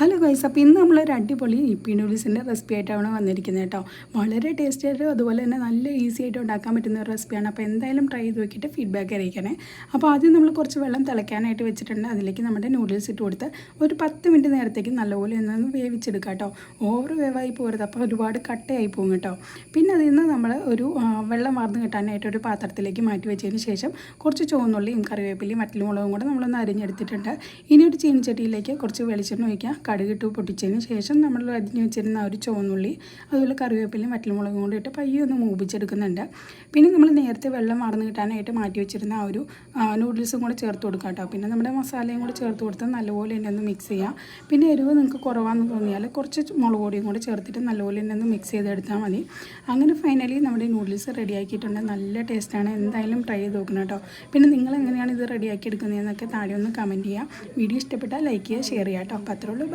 Hello guys, അപ്പോൾ ഇന്ന് നമ്മളൊരു അടിപൊളി ഇപ്പി നൂഡിൽസിൻ്റെ റെസിപ്പി ആയിട്ടാണ് വന്നിരിക്കുന്നത് കേട്ടോ. വളരെ ടേസ്റ്റി ആയിട്ട് അതുപോലെ തന്നെ നല്ല ഈസി ആയിട്ട് ഉണ്ടാക്കാൻ പറ്റുന്ന ഒരു റെസിപ്പിയാണ്. അപ്പോൾ എന്തായാലും ട്രൈ ചെയ്ത് നോക്കിയിട്ട് ഫീഡ്ബാക്ക് അറിയിക്കണേ. അപ്പോൾ ആദ്യം നമ്മൾ കുറച്ച് വെള്ളം തിളയ്ക്കാനായിട്ട് വെച്ചിട്ടുണ്ട്. അതിലേക്ക് നമ്മുടെ നൂഡിൽസ് ഇട്ട് കൊടുത്ത് ഒരു 10 മിനിറ്റ് നേരത്തേക്ക് നല്ലപോലെ ഒന്ന് വേവിച്ചെടുക്കാം കേട്ടോ. ഓവർ വേവായി പോകരുത്, അപ്പോൾ ഒരുപാട് കട്ടയായി പോകും കേട്ടോ. പിന്നെ അതിൽ നിന്ന് നമ്മൾ ഒരു വെള്ളം വാർന്ന് കിട്ടാനായിട്ട് ഒരു പാത്രത്തിലേക്ക് മാറ്റി വെച്ചതിന് ശേഷം കുറച്ച് ചുവന്നുള്ളിയും കറിവേപ്പിലയും വറ്റൽമുളകും കൂടെ നമ്മളൊന്ന് അരിഞ്ഞെടുത്തിട്ടുണ്ട്. ഇനി ഒരു ചീനിച്ചട്ടിയിലേക്ക് കുറച്ച് വെളിച്ചെണ്ണ ഒഴിക്കുക. കടുകിട്ട് പൊട്ടിച്ചതിന് ശേഷം നമ്മൾ അരിഞ്ഞ് വെച്ചിരുന്ന ഒരു ചുവന്നുള്ളി അതുപോലെ കറിവേപ്പിലയും വറ്റൽമുളകും കൊണ്ട് ഇട്ട് പയ്യെ ഒന്ന് മൂപ്പിച്ചെടുക്കുന്നുണ്ട്. പിന്നെ നമ്മൾ നേരത്തെ വെള്ളം മറന്ന് കിട്ടാനായിട്ട് മാറ്റി വെച്ചിരുന്ന ആ ഒരു നൂഡിൽസും കൂടെ ചേർത്ത് കൊടുക്കുക കേട്ടോ. പിന്നെ നമ്മുടെ മസാലയും കൂടെ ചേർത്ത് കൊടുത്ത് നല്ലപോലെ തന്നെ ഒന്ന് മിക്സ് ചെയ്യാം. പിന്നെ എരിവ് നിങ്ങൾക്ക് കുറവാണെന്ന് തോന്നിയാൽ കുറച്ച് മുളക് പൊടിയും കൂടെ ചേർത്തിട്ട് നല്ലപോലെ തന്നെ ഒന്ന് മിക്സ് ചെയ്തെടുത്താൽ മതി. അങ്ങനെ ഫൈനലി നമ്മുടെ നൂഡിൽസ് റെഡിയാക്കിയിട്ടുണ്ട്. നല്ല ടേസ്റ്റാണ്, എന്തായാലും ട്രൈ ചെയ്ത് നോക്കണം കേട്ടോ. പിന്നെ നിങ്ങൾ എങ്ങനെയാണ് ഇത് റെഡിയാക്കി എടുക്കുന്നതെന്നൊക്കെ താഴെ ഒന്ന് കമൻറ്റ് ചെയ്യുക. വീഡിയോ ഇഷ്ടപ്പെട്ടാൽ ലൈക്ക് ചെയ്യുക, ഷെയർ ചെയ്യുക കേട്ടോ. അപ്പോൾ അത്രേ ഉള്ളൂ.